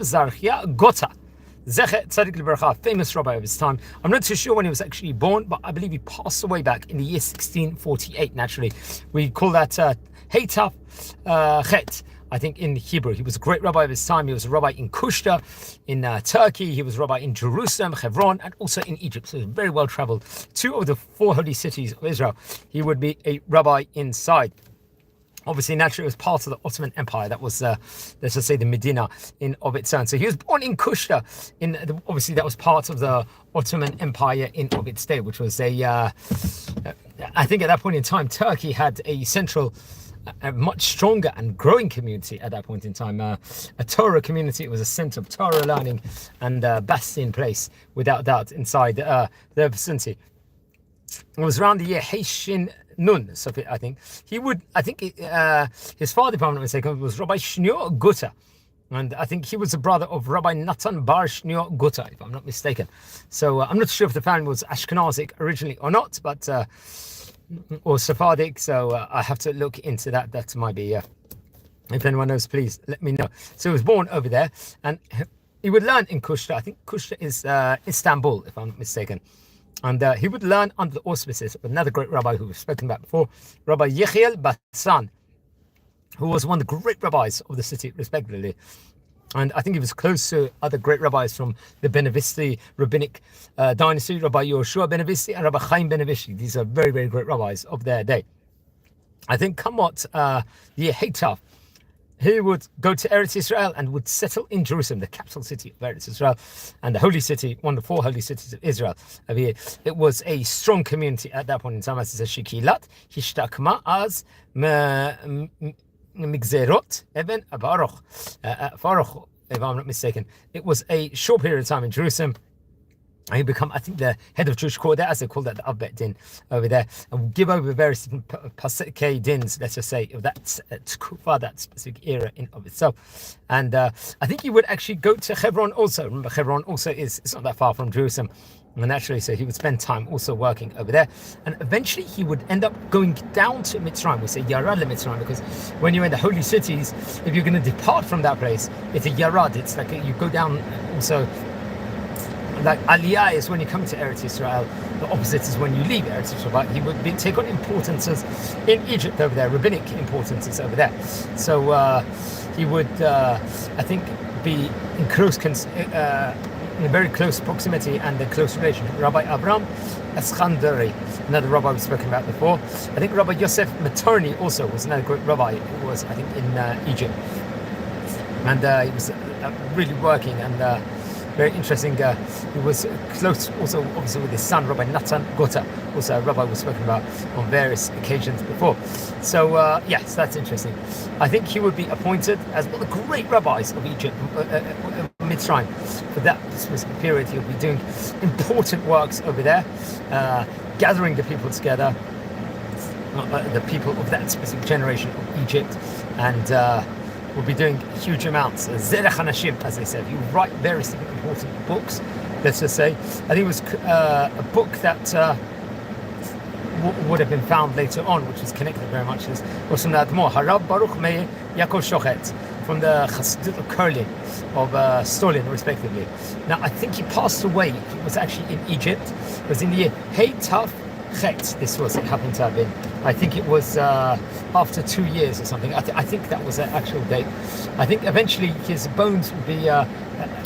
Zarchia Gutta. Zerchia Tzaddik L'Bracha, famous rabbi of his time. I'm not too sure when he was actually born, but I believe he passed away back in the year 1648. Naturally, we call that Heitaf Chet. I think in Hebrew. He was a great rabbi of his time. He was a rabbi in Koushta, in Turkey. He was a rabbi in Jerusalem, וחברון, and also in Egypt. So he was very well traveled. 2 of the 4 holy cities of Israel. He would be a rabbi inside. Obviously, naturally, it was part of the Ottoman Empire. That was, let's just say, the Medina in of its own. So he was born in Koushta. Obviously, that was part of the Ottoman Empire in of its day, which was I think at that point in time, Turkey had a much stronger and growing community at that point in time. A Torah community. It was a center of Torah learning and bastion place, without doubt, inside their vicinity. It was around the year Heishin Nun, so I think his father, if I'm not mistaken, was Rabbi Zarchia Gutta, and I think he was the brother of Rabbi Natan Bar Zarchia Gutta, if I'm not mistaken. So I'm not sure if the family was Ashkenazic originally or not, but or Sephardic. So I have to look into that. That might be. If anyone knows, please let me know. So he was born over there, and he would learn in Koushta. I think Koushta is Istanbul, if I'm not mistaken. And he would learn under the auspices of another great rabbi who we've spoken about before, Rabbi Yechiel Batsan, who was one of the great rabbis of the city, respectively. And I think he was close to other great rabbis from the Benevisti rabbinic dynasty, Rabbi Yoshua Benevisti and Rabbi Chaim Benevisti. These are very, very great rabbis of their day. I think Kamot Yehetaf, he would go to Eretz Israel and would settle in Jerusalem, the capital city of Eretz Israel, and the holy city, one of the 4 holy cities of Israel. It was a strong community at that point in time. As it says, Shikilat, Hishtakma az Migzerot, Eben Baruch, Baruch, if I'm not mistaken. It was a short period of time in Jerusalem. And he become, I think, the head of Jewish court there, as they call that, the Abet Din over there, and will give over various Paseke Dins, let's just say, of that that specific era in of itself. And I think he would actually go to Hebron also. Remember, Hebron also it's not that far from Jerusalem. And naturally, so he would spend time also working over there. And eventually he would end up going down to Mitzrayim. We say Yarad le-Mitzrayim because when you're in the holy cities, if you're going to depart from that place, it's a Yarad. It's like you go down also. Like Aliyah is when you come to Eretz Israel, the opposite is when you leave Eretz Israel. But he would take on importances in Egypt over there, rabbinic importances over there. So he would, I think, be in in a very close proximity and a close relation. Rabbi Abraham Eschandari, another rabbi we've spoken about before. I think Rabbi Yosef Maturni also was another great rabbi who was, I think, in Egypt. And he was really working and very interesting. He was close also, obviously, with his son, Rabbi Natan Gutta, also a rabbi we've spoken about on various occasions before. So, yes, that's interesting. I think he would be appointed as one of the great rabbis of Egypt, Mitzrayim. For that specific period, he'll be doing important works over there, gathering the people together, the people of that specific generation of Egypt, and will be doing huge amounts. Zerech Hanashim, as they said. He would write very important books, let's just say. I think it was a book that would have been found later on, which is connected very much to this. Was from the Admor, Harab Baruch Meir Yaakov Shochet, from the Chassidut of Kurlin, of Stalin, respectively. Now, I think he passed away. He was actually in Egypt. It was in the year Hey Taf Chet, this was, it happened to have been. I think it was after 2 years or something. I think that was the actual date. I think eventually his bones would be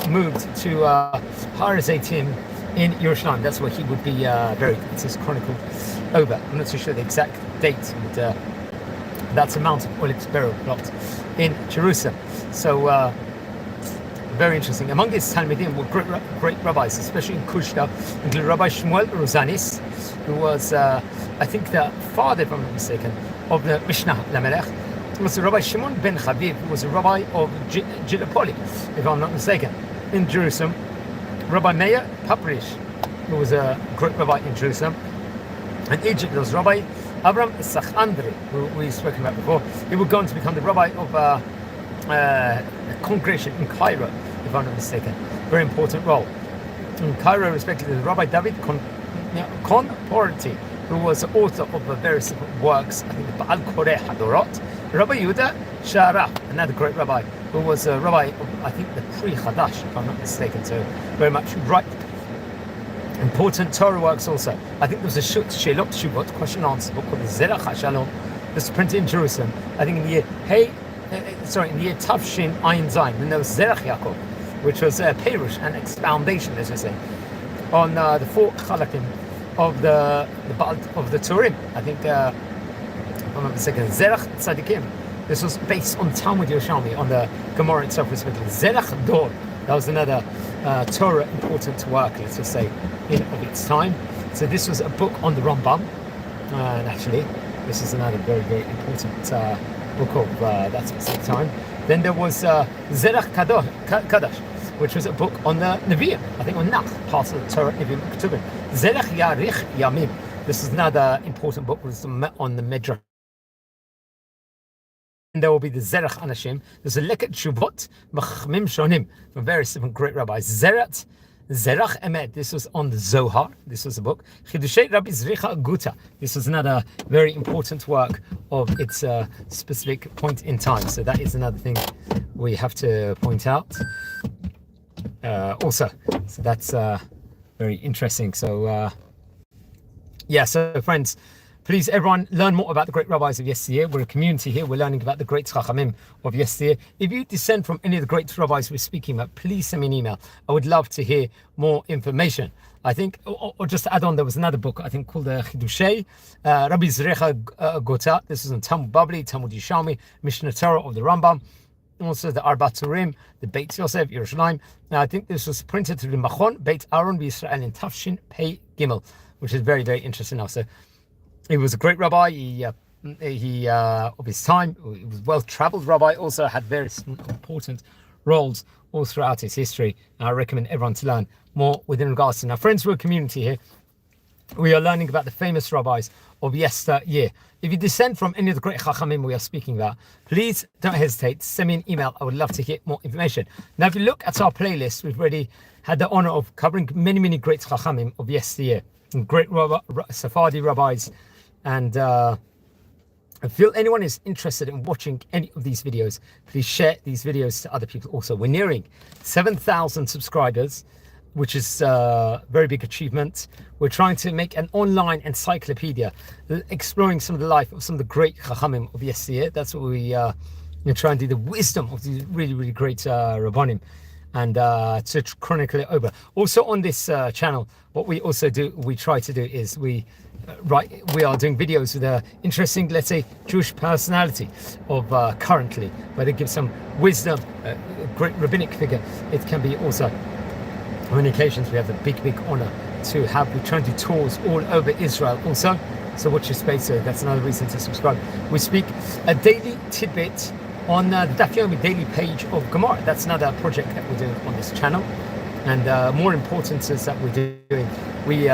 moved to Har Zaytim in Yerushalayim. That's where he would be buried. It is chronicled over. I'm not too sure the exact date, but that's a Mount of Olives burial plot in Jerusalem. So very interesting. Among his Talmidim were great rabbis, especially in Koushta, including Rabbi Shmuel Rozanis, who was, I think, the father, if I'm not mistaken, of the Mishnah Lamelech. It was Rabbi Shimon ben Chaviv, who was a rabbi of Gilipoli, if I'm not mistaken, in Jerusalem. Rabbi Meir Paprish, who was a great rabbi in Jerusalem. In Egypt, there was Rabbi Abraham Sachandri, who we've spoken about before. He would go on to become the rabbi of a congregation in Cairo, if I'm not mistaken. Very important role. In Cairo, respectively, Rabbi David Konporti, who was the author of various works, I think the Baal Koreh Hadorot, Rabbi Yehuda Shara, another great rabbi, who was a rabbi of, I think, the pre-Chadash, if I'm not mistaken, so very much right. Important Torah works also. I think there was a Shelot Shuvot, question and answer book called the Zerach HaShalom. This was printed in Jerusalem, I think in the year in the year Tavshin Ayin Zayin. Then there was Zerach Yaakov, which was Perush and expoundation, as we say, on the 4 Chalakim of the Turim. I think, if I'm not mistaken, Zerach Tzadikim. This was based on Talmud Yerushalmi, on the Gemara itself, respectively. Zerach Dor. That was another Torah important work, let's just say, of its time. So this was a book on the Rambam, naturally. This is another very, very important book of that specific time. Then there was Zerach Kadash, which was a book on the Nevi'im, I think on Nach, part of the Torah Nevi'im Ketuvim. Zerach Yarich Yamim. This is another important book on the Midrash. And there will be the Zerach Anashim. There's a Leket Shuvot Machmim Shonim from various different great rabbis. Zerach Emet. This was on the Zohar. This was a book. Chidushei Rabbi Zarchia Gutta. This was another very important work of its specific point in time. So that is another thing we have to point out. Also, so that's very interesting. So so friends, please, everyone, learn more about the great rabbis of yesteryear. We're a community here. We're learning about the great chachamim of yesteryear. If you descend from any of the great rabbis we're speaking about, please send me an email. I would love to hear more information. I think, or just to add on, there was another book, I think, called Chidushei, Rabbi Zarchia Gutta. This is on Talmud Babli, Talmud Yerushalmi, Mishnah Torah of the Rambam. Also the Arba Turim, the Beit Yosef, Yerushalayim. Now, I think this was printed through the Machon, Beit Aaron, Israel in Tafshin Pei Gimel, which is very, very interesting also. He was a great rabbi. He of his time. He was a well-traveled rabbi. Also had various important roles all throughout his history. And I recommend everyone to learn more within regards to. Now, friends, we're a community here. We are learning about the famous rabbis of yesteryear. If you descend from any of the great chachamim we are speaking about, please don't hesitate. Send me an email. I would love to hear more information. Now, if you look at our playlist, we've already had the honor of covering many, many great chachamim of yesteryear, and great Sephardi rabbis. And if anyone is interested in watching any of these videos, please share these videos to other people also. We're nearing 7,000 subscribers, which is a very big achievement. We're trying to make an online encyclopedia exploring some of the life of some of the great chachamim of yesteryear. That's what we try and do, the wisdom of these really, really great rabbanim, and to chronicle it over. Also on this channel, what we also do, we try to do is we are doing videos with an interesting, let's say, Jewish personality of currently, where they give some wisdom, a great rabbinic figure. It can be also, on many occasions, we have the big honor to have, we try and do tours all over Israel also. So watch your space. So that's another reason to subscribe. We speak a daily tidbit on the Daf Yomi daily page of Gemara. That's another project that we're doing on this channel. And more important is that we're doing, we do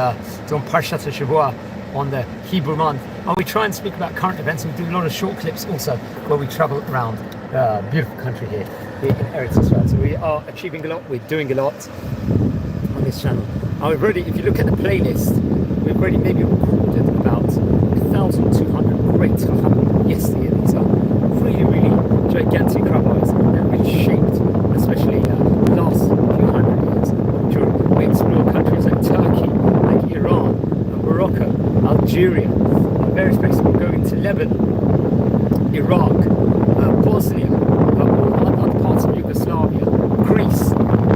on Parshat HaShavua on the Hebrew month, and we try and speak about current events, and we do a lot of short clips also where we travel around the beautiful country here in Eretz Israel. So we are achieving a lot, we're doing a lot on this channel. And we've already, if you look at the playlist, we've already maybe recorded about 1,200 great chachamim yesterday. These are really, really gigantic rabbis that really shaped, especially the last few hundred years of Jewry. We explore countries like Turkey, like Iran, Morocco, Algeria, various places. We're going to Lebanon, Iraq, Bosnia, other parts of Yugoslavia, Greece.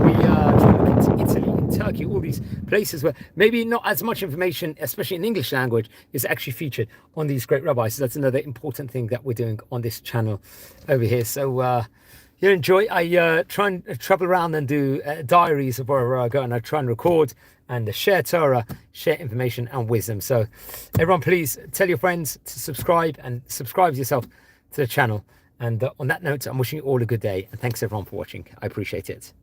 We try to look into Italy and Turkey, all these places where maybe not as much information, especially in English language, is actually featured on these great rabbis. So that's another important thing that we're doing on this channel over here. So you enjoy. I try and travel around and do diaries of wherever I go, and I try and record and share Torah, share information and wisdom. So everyone, please tell your friends to subscribe, and subscribe yourself to the channel. And on that note, I'm wishing you all a good day, and thanks everyone for watching. I appreciate it.